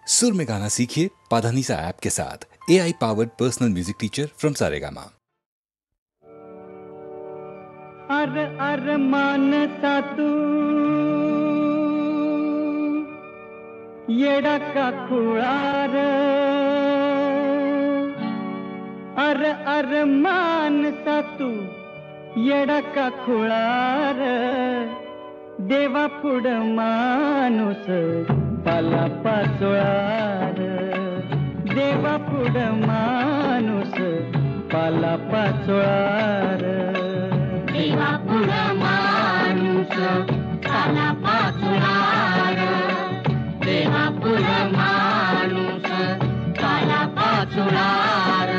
सुर में गाना सीखिए पाधानीसा ऐप के साथ। AI powered personal music teacher from Saregama. अर मानसा तू येडा का खुळार, अर मानसा तू येडा का खुळार, देवा पुढ माणूस पाला पाचोळार, देवा पुढ माणूस पाला पाचोळार, देवा पुढ माणूस पाला पाचोळार, देवा पुढ माणूस पाला पाचोळार.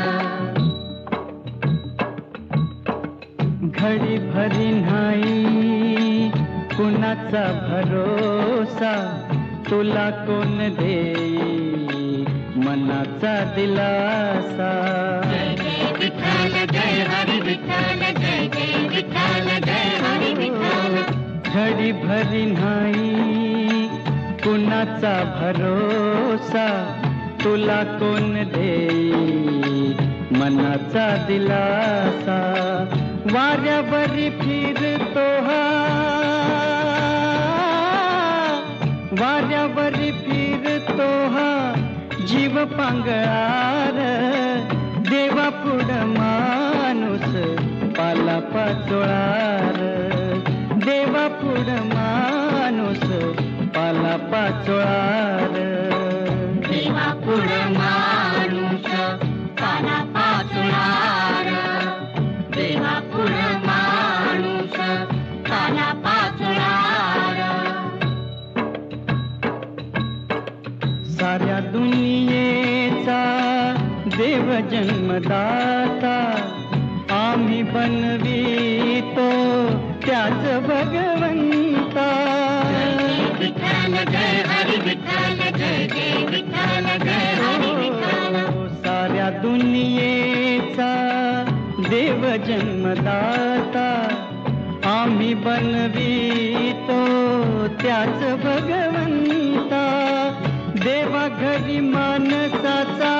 घडी भरी नाही कुणाचा भरोसा, तुला कोण देई मनाचा दिलासा. जय जय विठ्ठल जय हरी विठ्ठल, जय जय विठ्ठल जय हरी विठ्ठल. घडी भरी नाही कुणाचा भरोसा, तुला कोण देई मनाचा दिलासा. वाऱ्यावरी फिरतो हा, वाऱ्यावरी फिरतो हा जीव पांगळार, देवा पुढ माणूस पाला पाचोळार, देवा पुढ माणूस पाला पाचोळार, देवा पुढ माणूस पाला पाचोळार, देवा पुढ माणूस पाला पाचोळार. साऱ्या दुनियेचा देव जन्मदाता, आम्ही बनवितो त्याच भगवंता. जय विठ्ठल जय हरी विठ्ठल, जय जय विठ्ठल जय हरी विठ्ठल. साऱ्या दुनियेचा देव जन्मदाता, आम्ही बनवितो त्याच भगवंता. देवा घरी माणसाचा,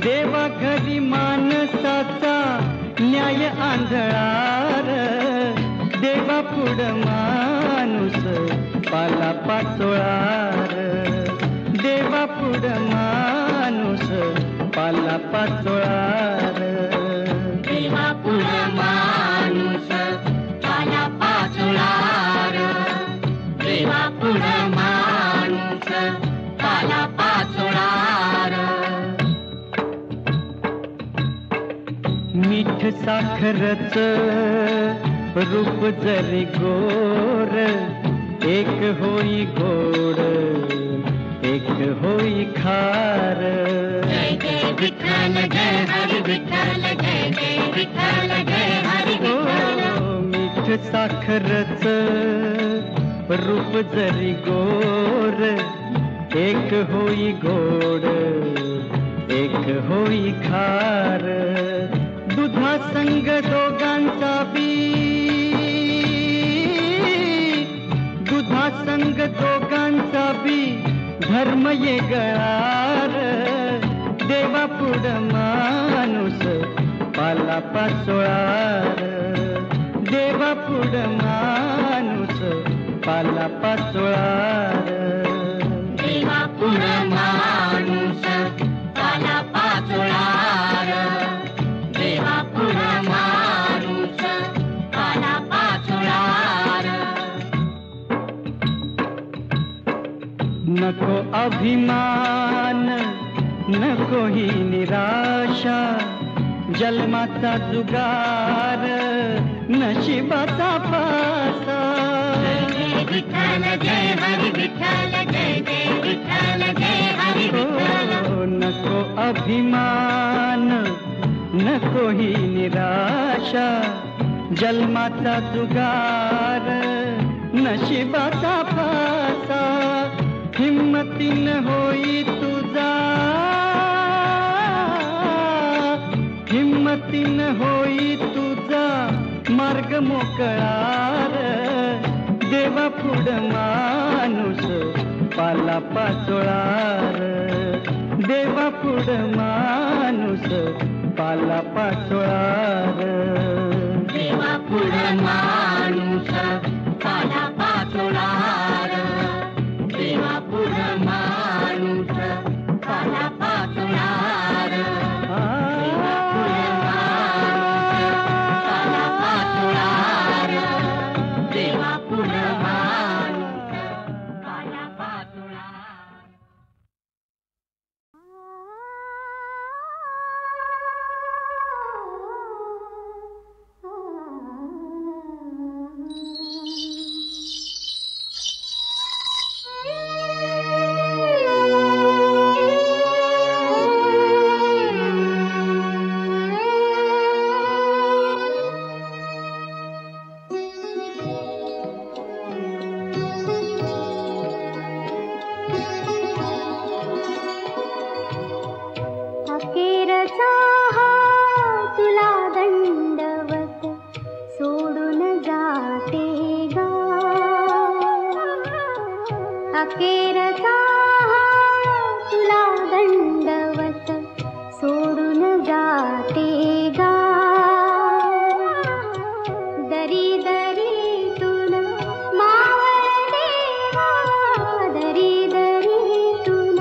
देवा घरी माणसाचा न्याय आंधळार, देवा पुढ माणूस पाला पाचोळार, देवा पुढ माणूस पाला पाचोळार, देवा पुढ माणूस पाला पाचोळार, देवा पुढ माणूस पाला पाचोळार. मीठ साखरच रूप जरी गोर, एक होई गोड एक होई खार. जय जय विठ्ठल जय हरी विठ्ठल, जय जय विठ्ठल जय हरी विठ्ठल. मीठ साखरच रूप जरी गोर, एक होई गोड एक होई खार. दुधा संग दोघांचा बी, दुधा संग दोघांचा बी धर्म ये गळार, देवा पुढ माणूस पाला पाचोळार, देवा पुढ माणूस पाला पाचोळार, देवा पुढ माणूस पाला पाचोळार, देवा पुढ माणूस पाला पाचोळार. नको अभिमान नको ही निराशा, जन्माचा जुगार नशिबाचा पासा. जय जय विठ्ठल जय हरी विठ्ठल, जय जय विठ्ठल जय हरी विठ्ठल. नको अभिमान नको ही निराशा, जन्माचा जुगार नशिबाचा पासा. हिम्मतीन होई तुझा, हिम्मतीन होई तुझा मार्ग मोकळार, देवा पुढ माणूस पाला पाचोळार देवा पुढ माणूस पाला पाचोळार देवा पुढ माणूस पाला पाचोळार देवा पुढ माणूस पाला पाचोळार देवा पुढ माणूस पाला पाचोळार देवा पुढ माणूस पाला पाचोळार. अखेरचा हा तुला दंडवत सोडून जाते गा. अखेरचा हा तुला दंडवत सोडून जाते गा. दरी दरीतून मावळले वा, दरी दरीतून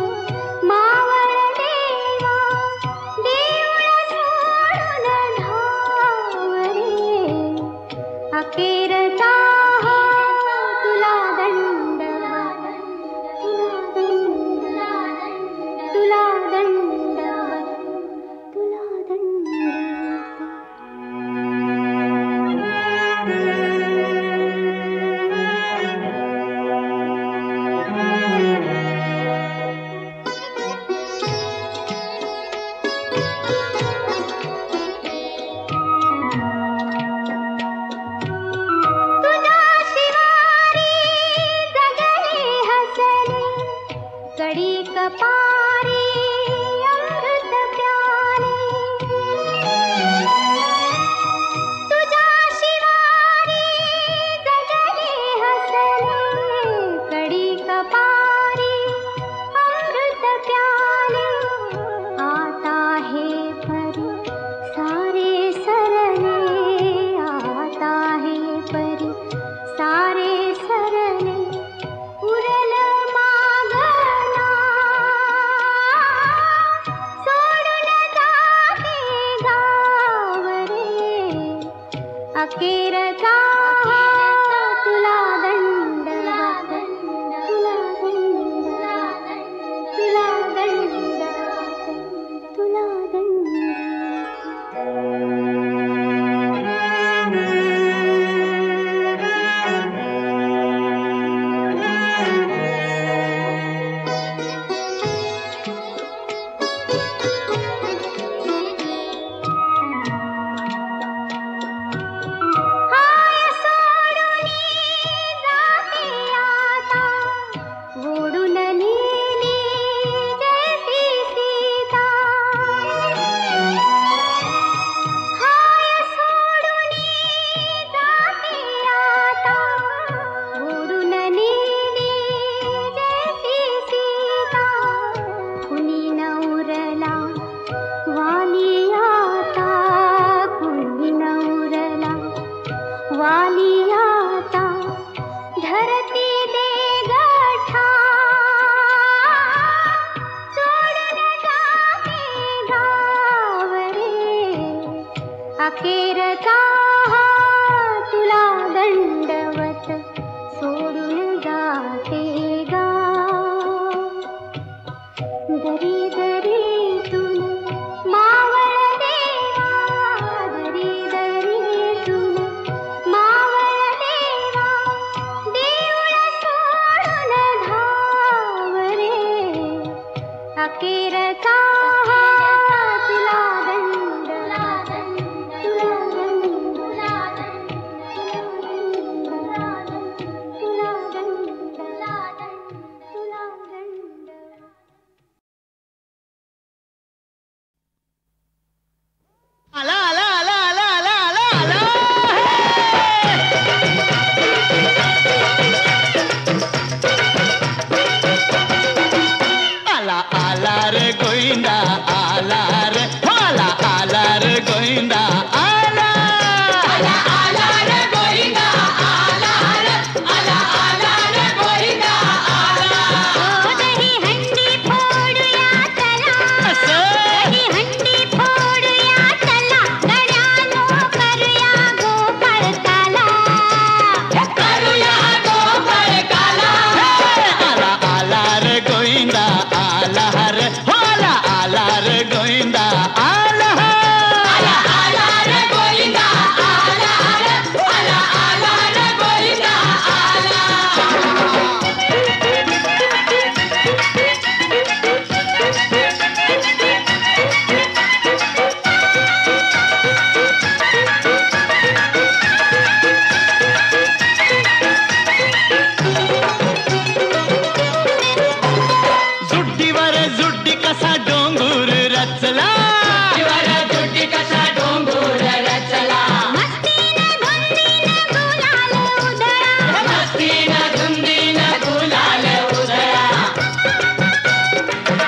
मावळले वा, देऊळ सोडून धावरे. अखेरचा हा तुला दंडवत, तुला दंडवत, तुला दंडवत. तुझ्या शिवारी जगले हसले, कडी कपारी अमृत प्याले. तुझ्या शिवारी जगले हसले, कडी कपारी अमृत प्याले. आता हे परी सारे सरले, आता हे परी सारे सरले. उरल मागना सोडून जाते गावरे. अखेरचा तुला दंडवत, तुला दंडवत, तुला दंडवत, तुला हाय सोडूनी जाते आता, ओढून नेली जैसी सीता. हाय सोडूनी जाते आता, ओढून नेली जैसी सीता. कुणी न उरला वाली आता, कुणी न उरला वाली आता. धरती दे गठा सोडून जाते गावरे. अखेरचा हा तुला दंडवत सोडून जाते गा. दरी दरीतून मावळले वा, दरी दरीतून मावळले वा, देऊळ सोडून धावरे. अखेरचा हा तुला दंडवत, तुला दंडवत, तुला दंडवत, तुला दंडवत, तुला दंडवत. आला आला आला आला आला आला आला. आला रे गोविंदा आला रे आला आला रे गोविंदा आला आला आला रे गोविंदा आला रे आला आला रे गोविंदा आला दही हंडी फोडूया चला दही हंडी फोडूया चला गड्यानो करूया गोपाळ काला करूया गोपाळ काला आला आला रे गोविंदा आला रे आला आला रे गोविंदा आला आला आला रे गोविंदा आला रे आला आला रे गोविंदा आला जुड्डीवर जुड्डी कसा डोंगूर रचला जुड्डी कसा डोंगूर रचला मस्तीनं धुंदीनं गुलाल उधळा मस्तीनं धुंदीनं गुलाल उधळा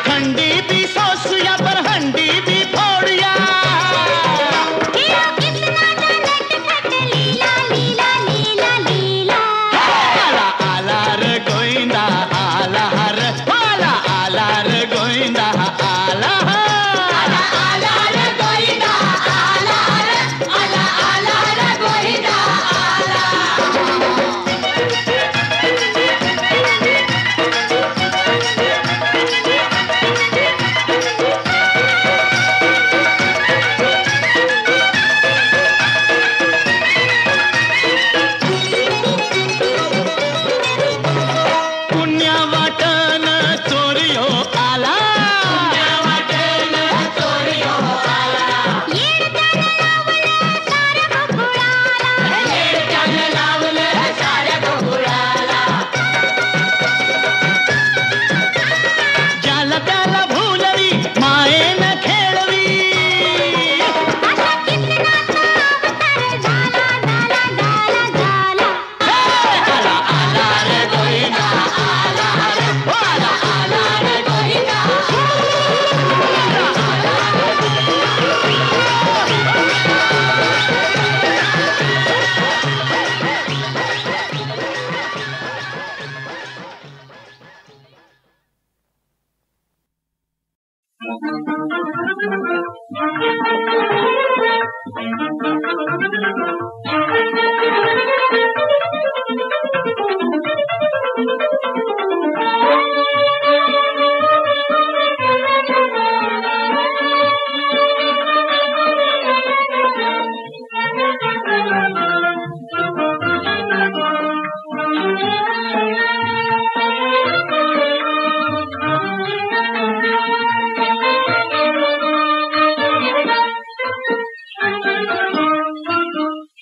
हंडी बी सोसूया पर हंडी बी फोडूया किलो किसनाचा नटखट लीला लीला लीला लीला आला आला रे गोविंदा आला रे आला आला रे गोविंदा आला आला आला रे गोविंदा आला रे आला आला रे गोविंदा आला पुण्या वाटन चोरियो आला पुण्या वाटन चोरियो आला येड त्यानं लावलं साऱ्या गोकुळाला ज्याला त्याला भुलवी मायेनं खेळवी असा किसनाचा अवतार झाला झाला झाला झाला आला आला रे गोविंदा आला रे आला आला रे गोविंदा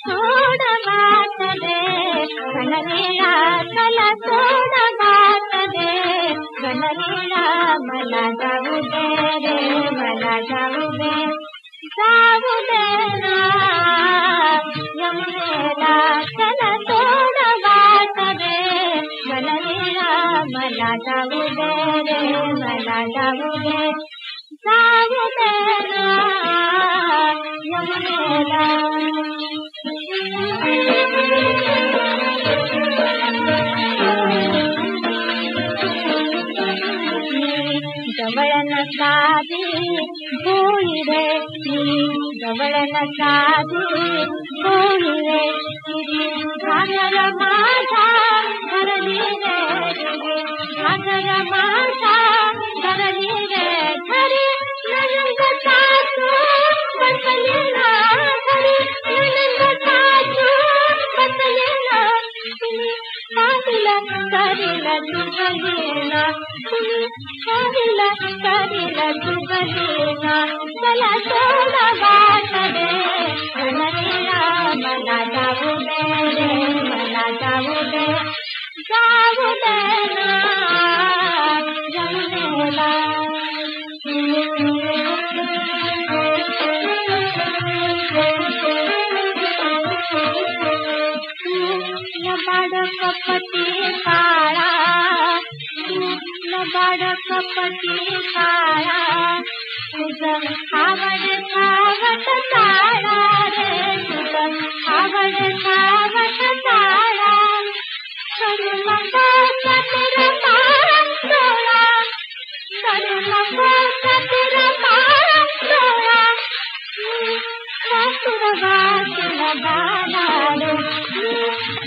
सोड बात दे घनलेला चला सोड बात दे घनलेला मला जाऊ दे रे मला जाऊ दे ना यमुनेला चला सोड बात दे घनलेला मला जाऊ दे रे मला जाऊ दे ना यमुनेला जवळ नसावी भोळी रे जवळ नसावी भोळी रे घागर माझा धरली रे घागर माझा धरली रे घरी नंद सासू बसली ना घरी नंद सासू बसली ना तुम्ही काहिला करीला जुगलीना तुम्ही काहिला करीला जुगलीना चला सोडा बात दे घनलेला मला जाऊ दे रे मला जाऊ दे ना यमुनेला लबाड कपटी काळा बाळ कपटी काळा तुझं आवड सावट ताळा रे तुझं आवड सावट ताळा करू नको चतुर मारम डोळा करू नको चतुर मारम डोळा सासुरवासीन बाला रे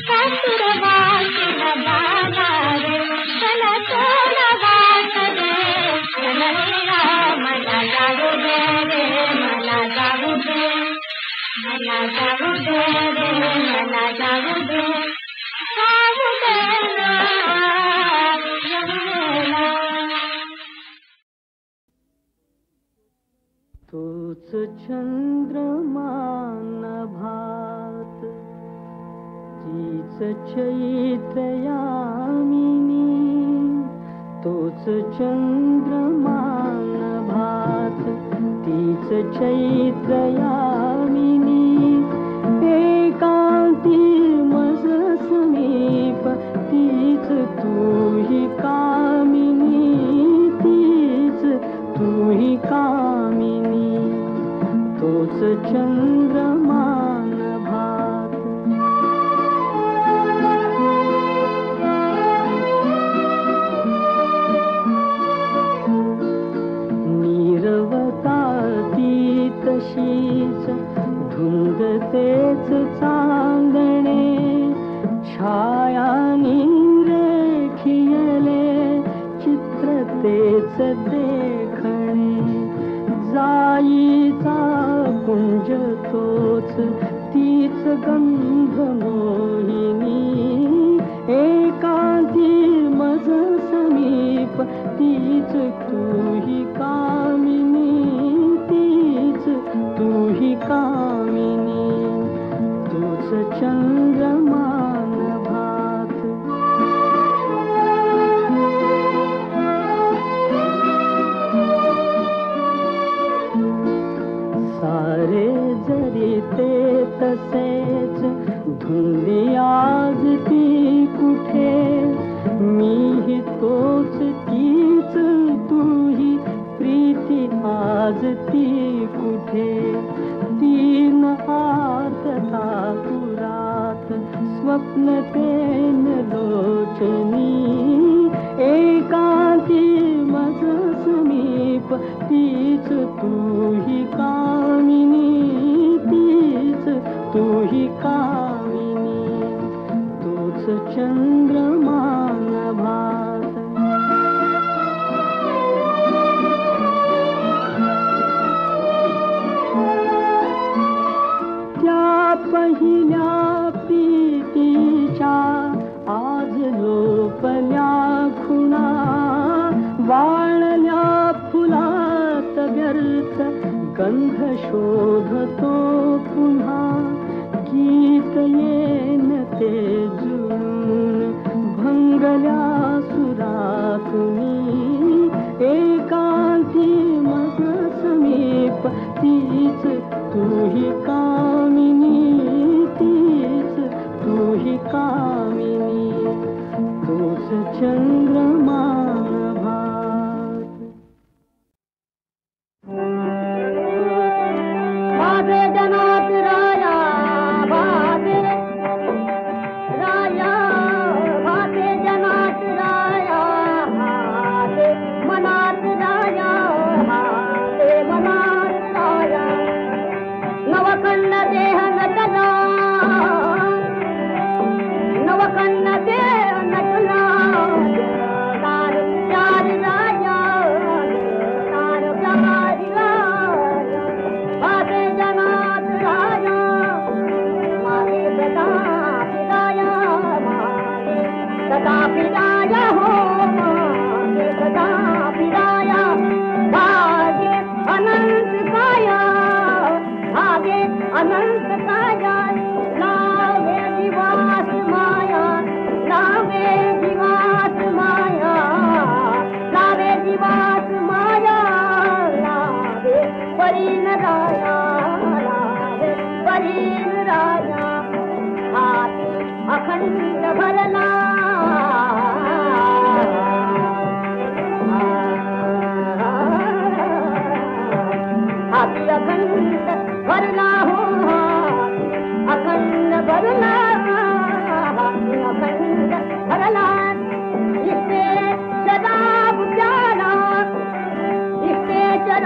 सासुरवासीन बाला रे चला थोडा वाट रे चला मला जाऊ दे रे मला जाऊ दे मला जाऊ दे रे मला जाऊ दे जाऊ दे ना तोच चंद्रमा नभात तीच चैत्र यामिनी तोच चंद्रमा नभात तीच चैत्र यामिनी एकांती मज समीप तीच तूही कामिनी तीच तूही कामिनी तोच चंद्रमा नभात नीरवता ती तशीच धुंद तेच चांदणे छाया रेखियले चित्र तेच देखणे जाईचा कुंज तोच तीच गंध मोहिनी एकांती मज समीप तीच तूही कामिनी तीच तूही कामिनी तूच चंद्रमा नभात सारे जरी ते तसेच धुंदी आज ती कुठे मीही तोच तीच तूही प्रीती आज ती कुठे तीन आर्तता पुरात स्वप्न तेन लोचनी एकांती मज समीप तीच तूही कामिनी तीच तूही कामिनी तूच चंद्रमा नभात त्या पहिल्या प्रीतीच्या आज लोपल्या खुणा वाळल्या फुलात व्यर्थ गंध शोधतो पुन्हा गीत येन ते जुळून भंगल्या सुरातुनी एकांती मज समीप तीच तूही कामिनी तीच तूही कामिनी तूच चंद्रमा नभात वादे जनात राया वादे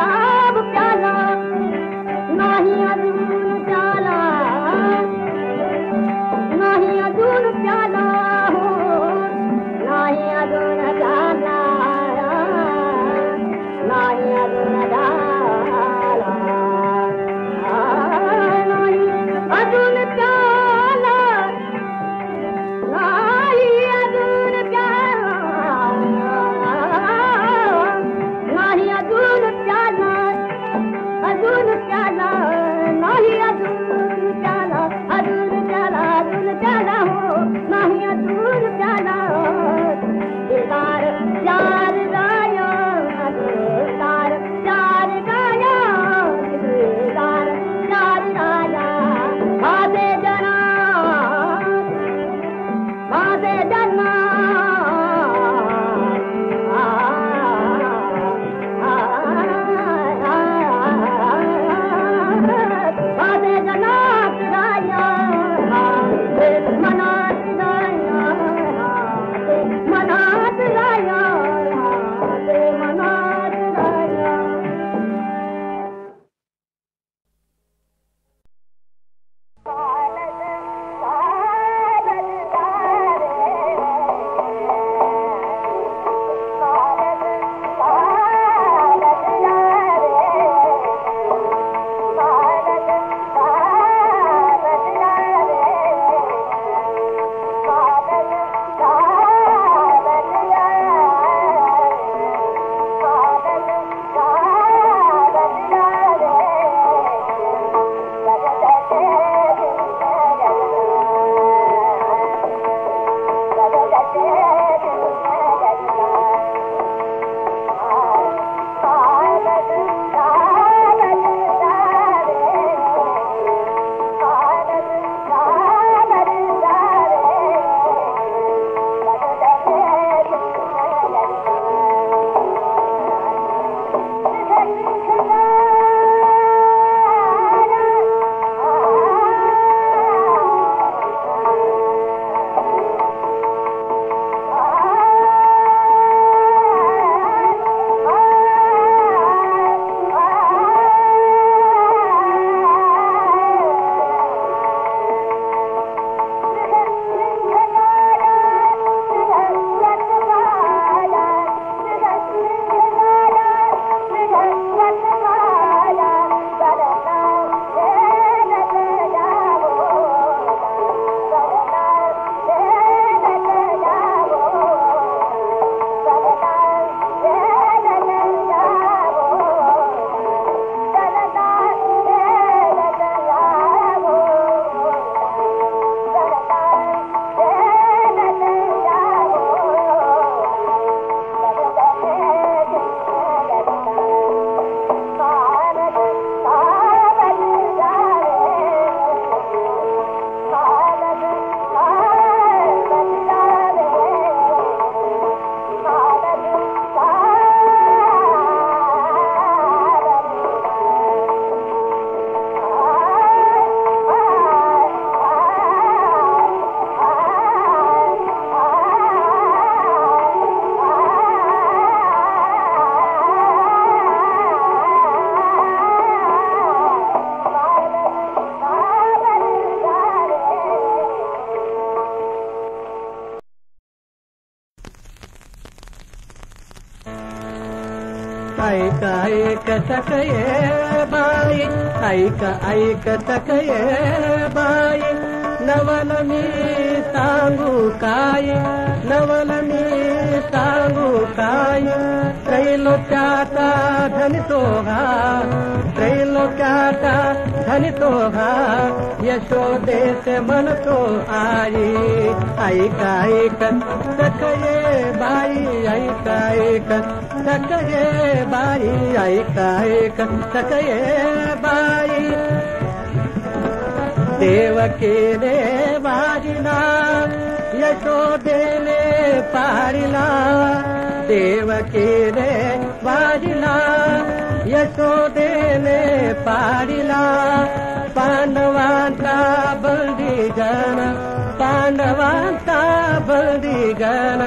शराब प्याला नाही अजून प्याला नाही अजून प्याला हो नाही अजून प्याला नाही अजून प्याला नाही अजून प्याला नाही अजून प्याला नाही अजून प्याला अजून प्याला नाही अजून प्याला अजून प्याला अजून प्याला हो नाही अजून प्याला दिलदार चार गाया दिलदार चार गाया दिलदार चार गाया माझे जना माझे जना माझे जनात राया मनात राया मनात राया मनात राया ऐक ऐक तकये बाई ऐक ऐक तकये बाई नवल मी सांगू काय नवल मी सांगू काय त्रैलोक्याचा धनी तो हा त्रैलोक्याचा धनी तो हा यशोदेचे म्हणतो आई ऐक ऐक तकये बाई ऐक ऐक तकये बाई ऐक ऐक तकये बाई देवकीने वाजिला यशोदेने पारिला देवकीने वाजिला यशोदेने पारिला पांडवांचा बंदी गण पांडवांचा बंदी गण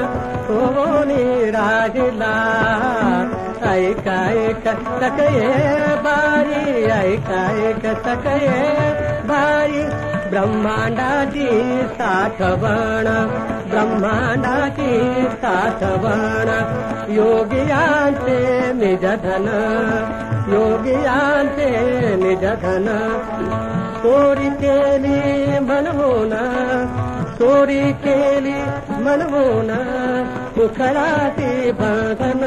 कोणी राहिला ऐका ऐक सकये बारी ऐका ऐक सकये बारी ब्रह्मांडाची साठवण ब्रह्मांडाची साठवण योगियांचे निजधन योगियांचे निजधन चोरी केली म्हणून चोरी केली म्हणून उखळाती बंधन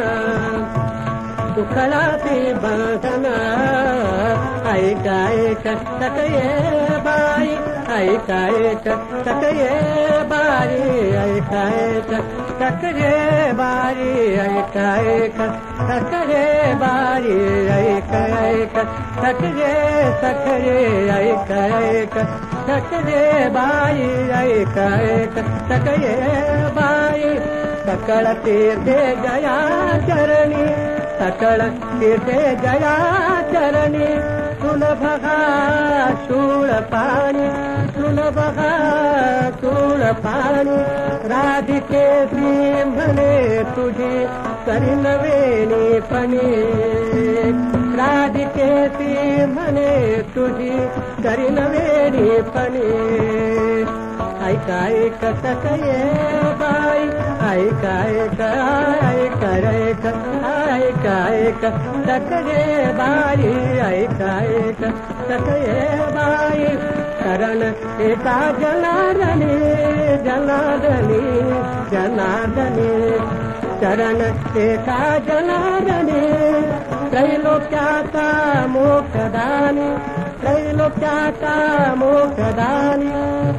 उखळाती बंधन ऐका ऐक सकये बाई ऐका ऐक सकये बाई ऐका ऐक सकये बाई ऐका ऐक सकये बाई ऐका ऐक सकये सकये ऐका ऐक सकये बाई ऐका ऐक सकये बाई सकळ तीर्थे जया चरणी सकळ तीर्थे जया चरणी सुलभगा शूळ पाणी सुलभगा शूळ पाणी राधिके श्री म्हणे तुझी करीन वेणीपणी राधिके श्री म्हणे तुझी करीन वेणीपणी ऐका ऐक सकये बाई ऐका ऐक ऐका ऐक ऐका ऐक सकये बाई ऐका ऐक सकये बाई शरण एका जनार्दनी जनार्दनी जनार्दनी शरण एका जनार्दनी त्रैलोक्याचा मोक्षदानी त्रैलोक्याचा मोक्षदानी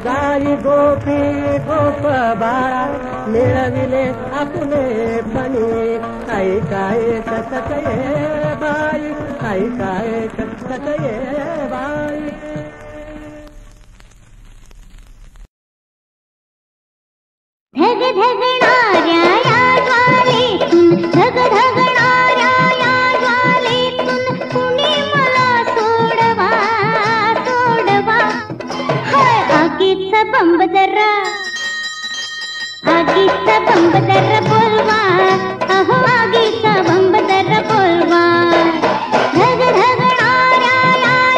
गाई गोपी गोप बाळा मिळविले आपले पणी ऐका ऐक सकये बाई ऐका ऐक सकये बाई धग धगणाऱ्या या ज्वालेतून धग धगणाऱ्या या ज्वालेतून कुणी मला सोडवा सोडवा हाय आगीचा बंब दर्रा आगीचा बंब दर्रा बोलवा अहो आगीचा बंब दर्रा बोलवा धग धगणाऱ्या या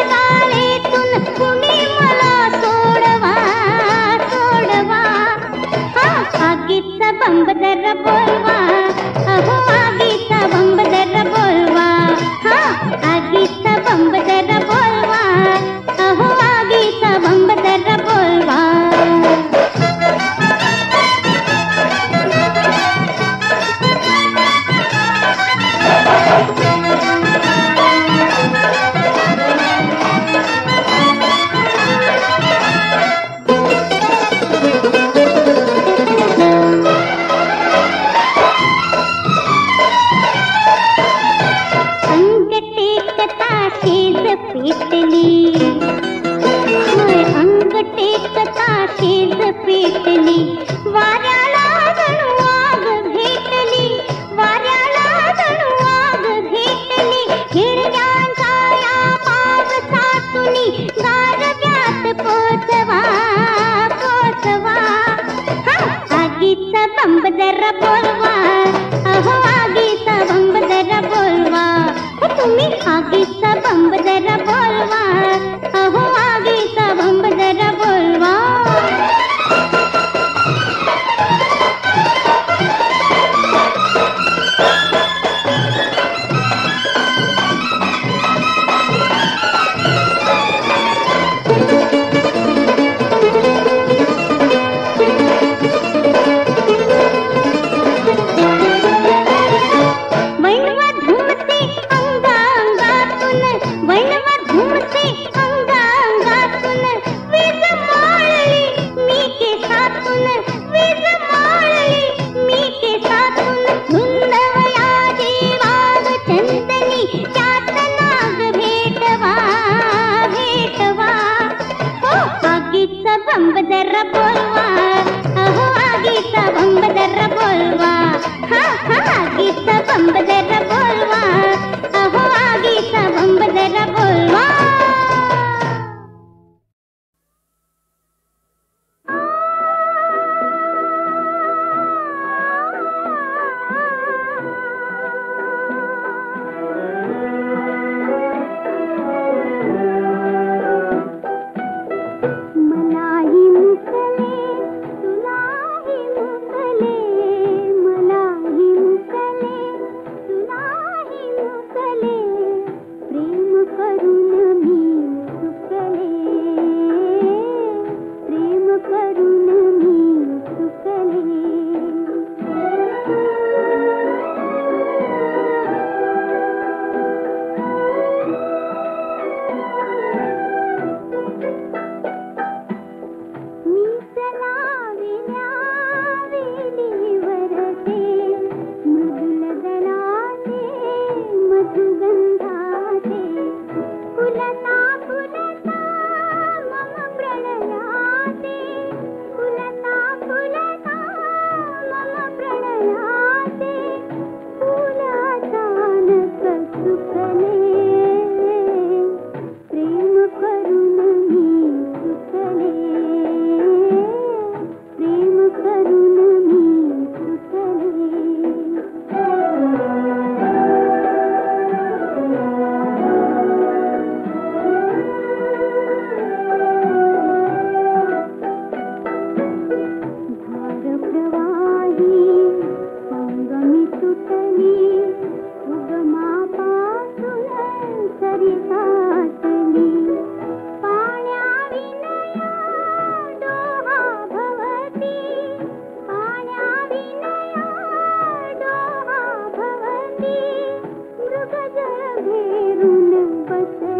से